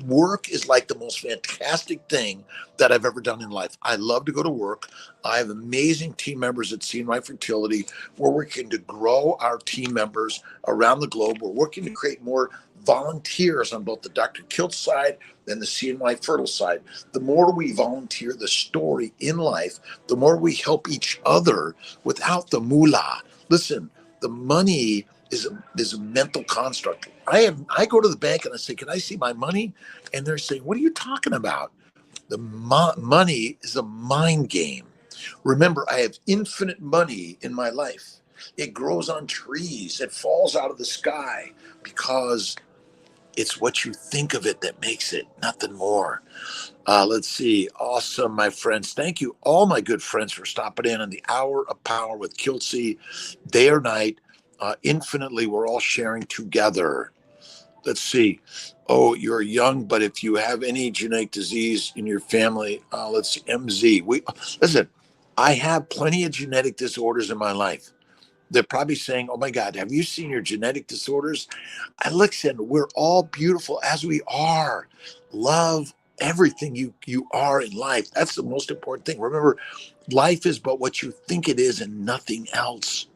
work is like the most fantastic thing that I've ever done in life. I love to go to work. I have amazing team members at CNY Fertility. We're working to grow our team members around the globe. We're working to create more volunteers on both the Dr. Kiltz side and the CNY Fertile side. The more we volunteer the story in life, the more we help each other without the moolah. Listen, the money is a mental construct. I go to the bank and I say, "Can I see my money?" And they're saying, "What are you talking about?" The money is a mind game. Remember, I have infinite money in my life. It grows on trees. It falls out of the sky because it's what you think of it that makes it, nothing more. Let's see. Awesome, my friends. Thank you, all my good friends, for stopping in on the Hour of Power with Kiltzy, day or night. Infinitely, we're all sharing together. Let's see. Oh, you're young, but if you have any genetic disease in your family, let's see, MZ. Listen, I have plenty of genetic disorders in my life. They're probably saying, "Oh my God, have you seen your genetic disorders?" I listen, we're all beautiful as we are. Love everything you are in life. That's the most important thing. Remember, life is but what you think it is and nothing else.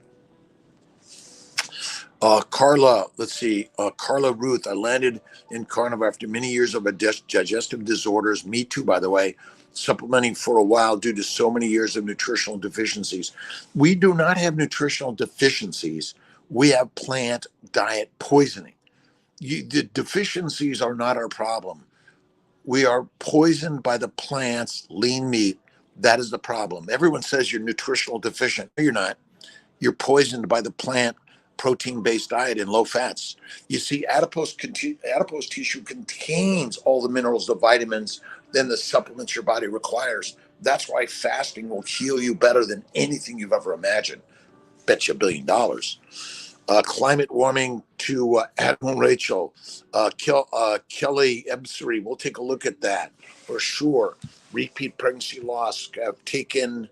Carla, let's see. Carla Ruth, I landed in carnivore after many years of digestive disorders. Me too, by the way. Supplementing for a while due to so many years of nutritional deficiencies. We do not have nutritional deficiencies. We have plant diet poisoning. The deficiencies are not our problem. We are poisoned by the plants, lean meat. That is the problem. Everyone says you're nutritional deficient. No, you're not. You're poisoned by the plant protein-based diet and low fats. You see, adipose tissue contains all the minerals, the vitamins, then the supplements your body requires. That's why fasting will heal you better than anything you've ever imagined. Bet you $1 billion. Climate warming to Admiral Rachel, Kelly Ebsary. We'll take a look at that for sure. Repeat pregnancy loss. I've taken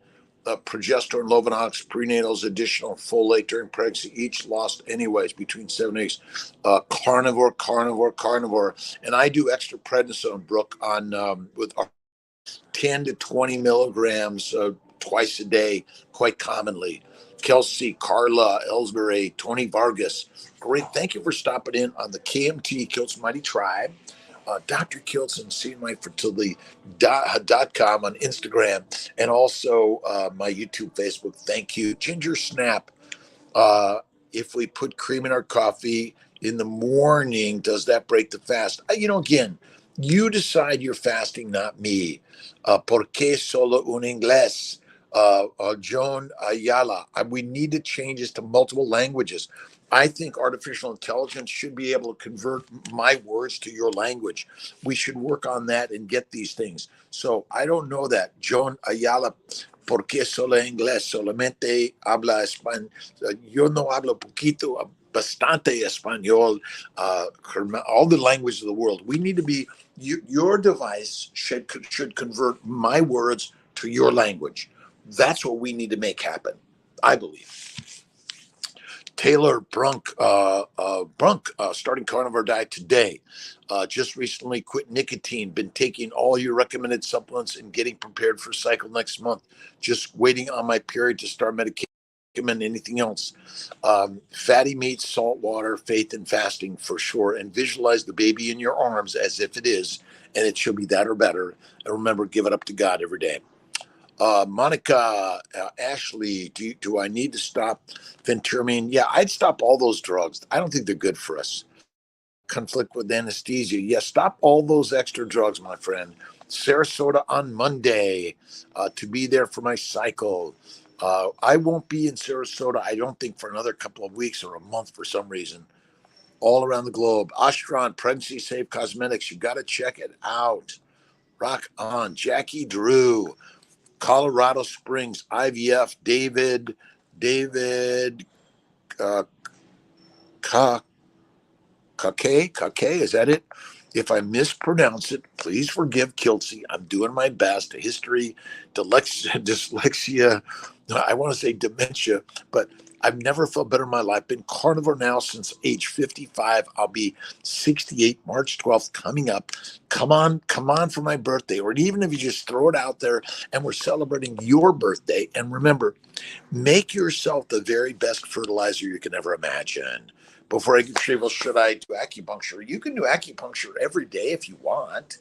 progesterone, Lovenox, prenatals, additional folate during pregnancy, each lost anyways between 7 and 8. Carnivore. And I do extra prednisone, Brooke, on with 10 to 20 milligrams twice a day, quite commonly. Kelsey, Carla, Ellsbury, Tony Vargas. Great. Thank you for stopping in on the KMT Kiltz Mighty Tribe. Dr. Kiltz and CNYFertility.com on Instagram, and also my YouTube, Facebook. Thank you. Ginger Snap. If we put cream in our coffee in the morning, does that break the fast? Again, you decide you're fasting, not me. ¿Por qué solo un inglés? Joan Ayala. We need to change this to multiple languages. I think artificial intelligence should be able to convert my words to your language. We should work on that and get these things. So I don't know that. Joan Ayala, ¿por qué solo inglés? Solamente habla español. Yo no hablo poquito, bastante español, all the languages of the world. We need to be, your device should convert my words to your language. That's what we need to make happen, I believe. Taylor Brunk, starting carnivore diet today. Just recently quit nicotine. Been taking all your recommended supplements and getting prepared for cycle next month. Just waiting on my period to start medication. Recommend anything else? Fatty meats, salt water, faith, and fasting for sure. And visualize the baby in your arms as if it is, and it should be that or better. And remember, give it up to God every day. Monica, Ashley, do I need to stop phentermine? Yeah, I'd stop all those drugs. I don't think they're good for us. Conflict with anesthesia. Yeah, stop all those extra drugs, my friend. Sarasota on Monday to be there for my cycle. I won't be in Sarasota, I don't think, for another couple of weeks or a month for some reason. All around the globe. Ostron, Pregnancy Safe Cosmetics. You got to check it out. Rock on. Jackie Drew, Colorado Springs, IVF, David, uh, Kake, is that it? If I mispronounce it, please forgive Kiltsy. I'm doing my best. History, dyslexia, I want to say dementia, but I've never felt better in my life. Been carnivore now since age 55. I'll be 68 March 12th coming up. Come on for my birthday. Or even if you just throw it out there and we're celebrating your birthday. And remember, make yourself the very best fertilizer you can ever imagine. Before I say, well, should I do acupuncture? You can do acupuncture every day if you want.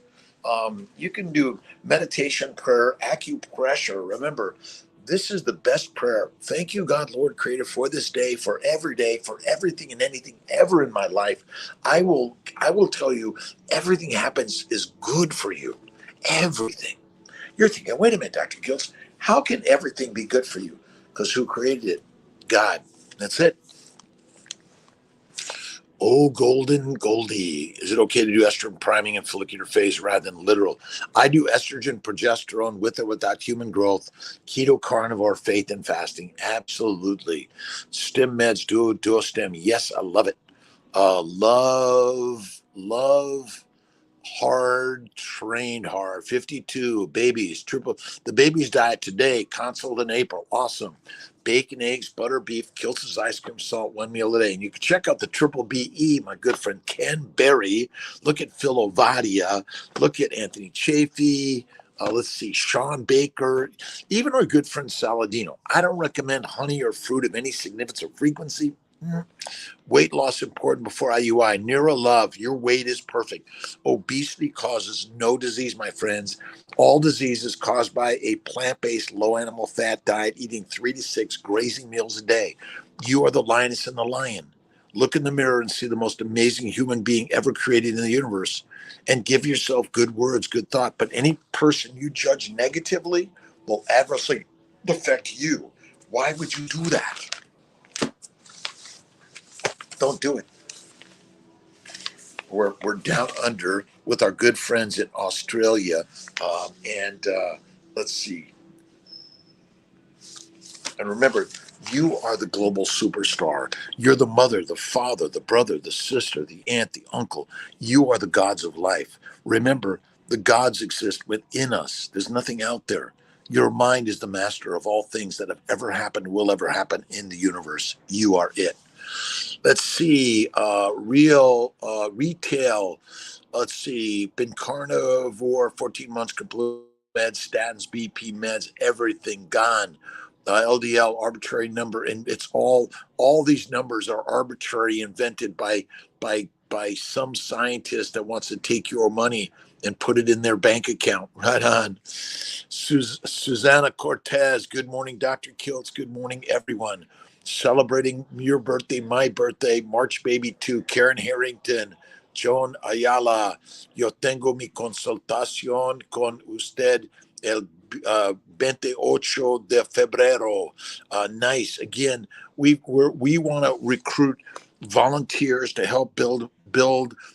You can do meditation, prayer, acupressure. Remember, this is the best prayer. Thank you, God, Lord, Creator, for this day, for everything and anything ever in my life. I will tell you, everything happens is good for you. Everything. You're thinking, wait a minute, Dr. Gills, how can everything be good for you? Because who created it? God. That's it. Oh, Golden Goldie. Is it okay to do estrogen priming and follicular phase rather than literal? I do estrogen, progesterone with or without human growth, keto, carnivore, faith, and fasting. Absolutely. Stem meds, duo stem. Yes, I love it. Love hard, trained hard. 52 babies, triple the baby's diet today, consult in April. Awesome. Bacon, eggs, butter, beef, Kiltz's ice cream, salt, one meal a day. And you can check out the triple BE, my good friend Ken Berry. Look at Phil Ovadia. Look at Anthony Chafee. Let's see, Sean Baker, even our good friend Saladino. I don't recommend honey or fruit of any significance or frequency. Weight loss important before IUI. Nira Love, your weight is perfect. Obesity causes no disease, my friends. All diseases caused by a plant-based, low animal fat diet, eating 3 to 6 grazing meals a day. You are the lioness and the lion. Look in the mirror and see the most amazing human being ever created in the universe, and give yourself good words, good thought. But any person you judge negatively will adversely affect you. Why would you do that? Don't do it. We're down under with our good friends in Australia, and let's see. And remember, you are the global superstar. You're the mother, the father, the brother, the sister, the aunt, the uncle. You are the gods of life. Remember, the gods exist within us. There's nothing out there. Your mind is the master of all things that have ever happened, will ever happen in the universe. You are it. Let's see, retail. Let's see, been carnivore 14 months, complete meds, statins, BP meds, everything gone. LDL arbitrary number, and it's all these numbers are arbitrary, invented by some scientist that wants to take your money and put it in their bank account. Right on. Susanna Cortez, good morning, Dr. Kiltz. Good morning, everyone. Celebrating your birthday, my birthday, March baby 2, Karen Harrington, Joan Ayala. Yo tengo mi consultación con usted el 28 de febrero. Nice. Again, we want to recruit volunteers to help build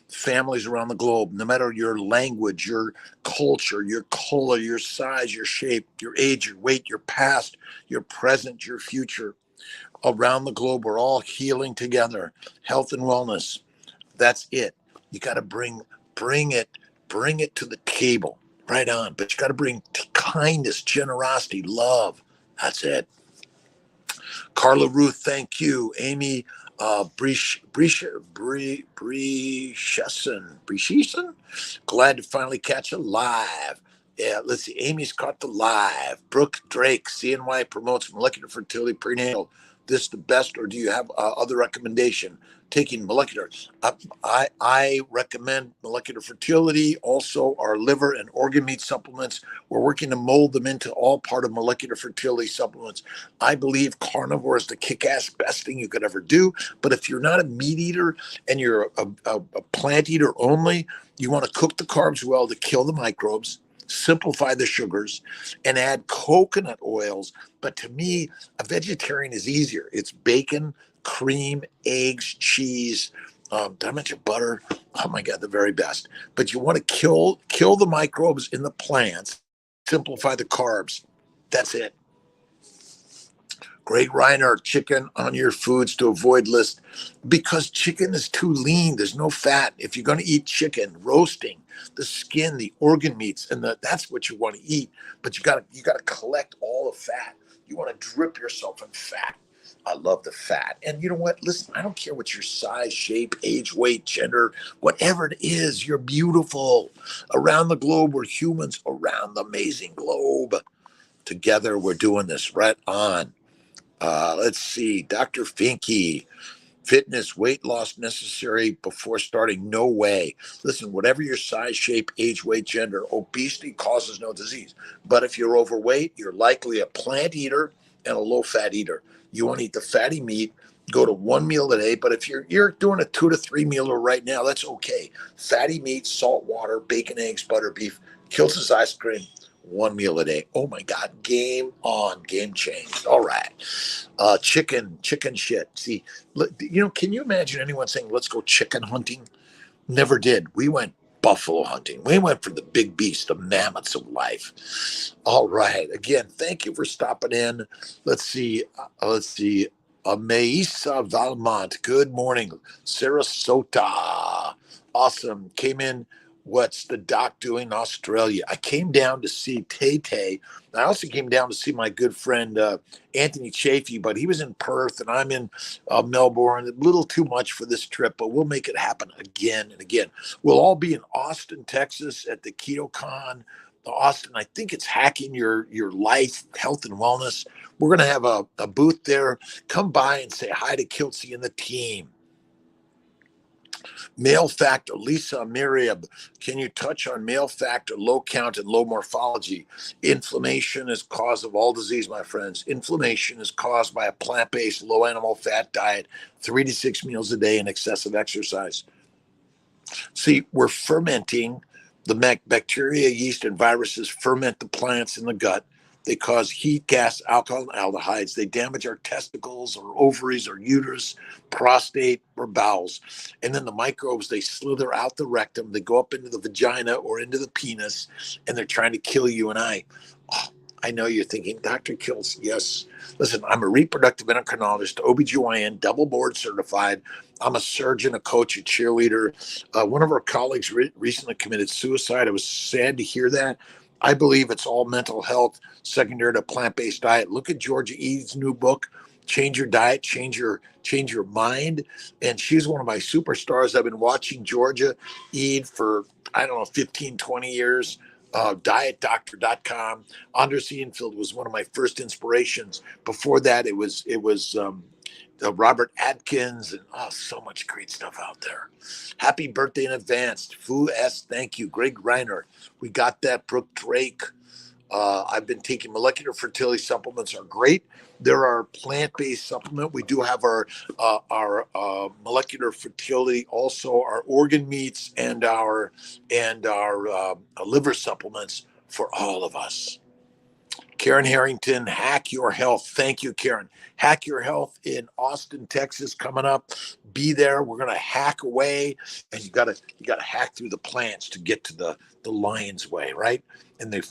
families around the globe, no matter your language, your culture, your color, your size, your shape, your age, your weight, your past, your present, your future. Around the globe, we're all healing together. Health and wellness. That's it. You got to bring it to the table. Right on. But you got to bring kindness, generosity, love. That's it. Carla Ruth, thank you. Amy Briescheson, glad to finally catch a live. Yeah, let's see. Amy's caught the live. Brooke Drake, CNY promotes molecular fertility prenatal. this the best, or do you have other recommendation? Taking molecular. I recommend molecular fertility, also our liver and organ meat supplements. We're working to mold them into all part of molecular fertility supplements. I believe carnivore is the kick-ass best thing you could ever do. But if you're not a meat eater and you're a plant eater only, you want to cook the carbs well to kill the microbes, simplify the sugars, and add coconut oils. But to me, a vegetarian is easier. It's bacon, cream, eggs, cheese. Did I mention butter? Oh my God, the very best. But you want to kill the microbes in the plants, simplify the carbs. That's it. Great Reiner, chicken on your foods to avoid list, because chicken is too lean. There's no fat. If you're going to eat chicken, roasting the skin, the organ meats, and that's what you want to eat. But you got to collect all the fat. You want to drip yourself in fat. I love the fat. And you know what? Listen, I don't care what your size, shape, age, weight, gender, whatever it is, you're beautiful. Around the globe, we're humans around the amazing globe. Together, we're doing this right on. Let's see, Dr. Finke, fitness, weight loss necessary before starting? No way. Listen, whatever your size, shape, age, weight, gender, obesity causes no disease. But if you're overweight, you're likely a plant eater and a low fat eater. You want to eat the fatty meat, go to one meal a day. But if you're doing a 2 to 3 mealer right now, that's okay. Fatty meat, salt water, bacon, eggs, butter, beef, Kills ice cream, one meal a day. Oh my God, game on, game changed. All right. Chicken shit. See, can you imagine anyone saying, let's go chicken hunting? Never did. We went buffalo hunting. We went for the big beast, the mammoths of life. All right. Again, thank you for stopping in. Let's see. Maisa Valmont. Good morning. Sarasota. Awesome. Came in. What's the doc doing in Australia? I came down to see Tay Tay. I also came down to see my good friend Anthony Chafee, but he was in Perth and I'm in Melbourne. A little too much for this trip, but we'll make it happen again and again. We'll all be in Austin, Texas at the KetoCon. Austin, I think it's hacking your life, health and wellness. We're going to have a booth there. Come by and say hi to Kilsey and the team. Male factor, Lisa Miriam, can you touch on male factor, low count, and low morphology? Inflammation is cause of all disease, my friends. Inflammation is caused by a plant-based, low animal fat diet, 3 to 6 meals a day, and excessive exercise. See, we're fermenting. The bacteria, yeast, and viruses ferment the plants in the gut. They cause heat, gas, alcohol, and aldehydes. They damage our testicles or ovaries or uterus, prostate, or bowels. And then the microbes, they slither out the rectum. They go up into the vagina or into the penis, and they're trying to kill you and I. Oh, I know you're thinking, Dr. Kills, yes. Listen, I'm a reproductive endocrinologist, OBGYN, double board certified. I'm a surgeon, a coach, a cheerleader. One of our colleagues recently committed suicide. I was sad to hear that. I believe it's all mental health, secondary to plant-based diet. Look at Georgia E's new book, Change Your Diet, Change Your Mind. And she's one of my superstars. I've been watching Georgia Ede for, 15, 20 years. Dietdoctor.com. Anders Enfield was one of my first inspirations. Before that, it was Robert Atkins, and so much great stuff out there. Happy birthday in advance. Fu S, thank you. Greg Reiner, we got that. Brooke Drake. I've been taking molecular fertility supplements are great. There are plant-based supplement. We do have our molecular fertility, also our organ meats and our liver supplements for all of us. Karen Harrington, Hack Your Health. Thank you, Karen. Hack Your Health in Austin, Texas, coming up. Be there. We're gonna hack away, and you gotta hack through the plants to get to the lion's way, right? And then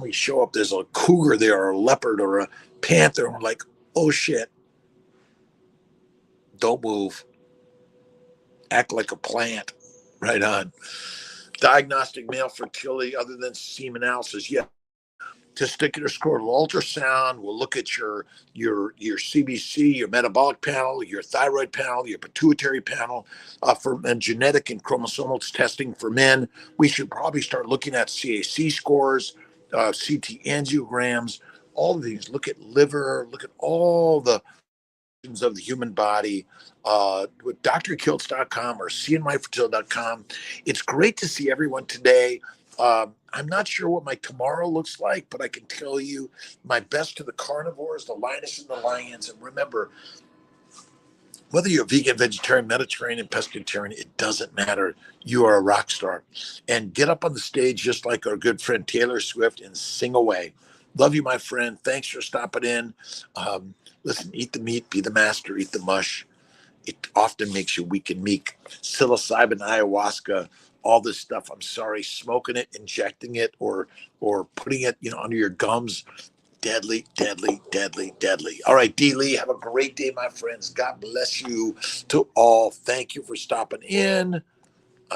we show up. There's a cougar there, or a leopard, or a panther, and we're like, oh shit! Don't move. Act like a plant. Right on. Diagnostic male fertility, other than semen analysis, yeah. Testicular scrotal ultrasound. We'll look at your CBC, your metabolic panel, your thyroid panel, your pituitary panel, and genetic and chromosomal testing for men. We should probably start looking at CAC scores, CT angiograms, all of these. Look at liver. Look at all the of the human body with drkiltz.com or seeingmyfertility.com. It's great to see everyone today. I'm not sure what my tomorrow looks like, but I can tell you my best to the carnivores, the lioness and the lions. And remember, whether you're vegan, vegetarian, Mediterranean, pescatarian, it doesn't matter. You are a rock star. And get up on the stage just like our good friend Taylor Swift and sing away. Love you, my friend. Thanks for stopping in. Listen, eat the meat, be the master, eat the mush. It often makes you weak and meek. Psilocybin, ayahuasca, all this stuff. I'm sorry, smoking it, injecting it, or putting it, under your gums. Deadly, deadly, deadly, deadly. All right, D. Lee, have a great day, my friends. God bless you to all. Thank you for stopping in.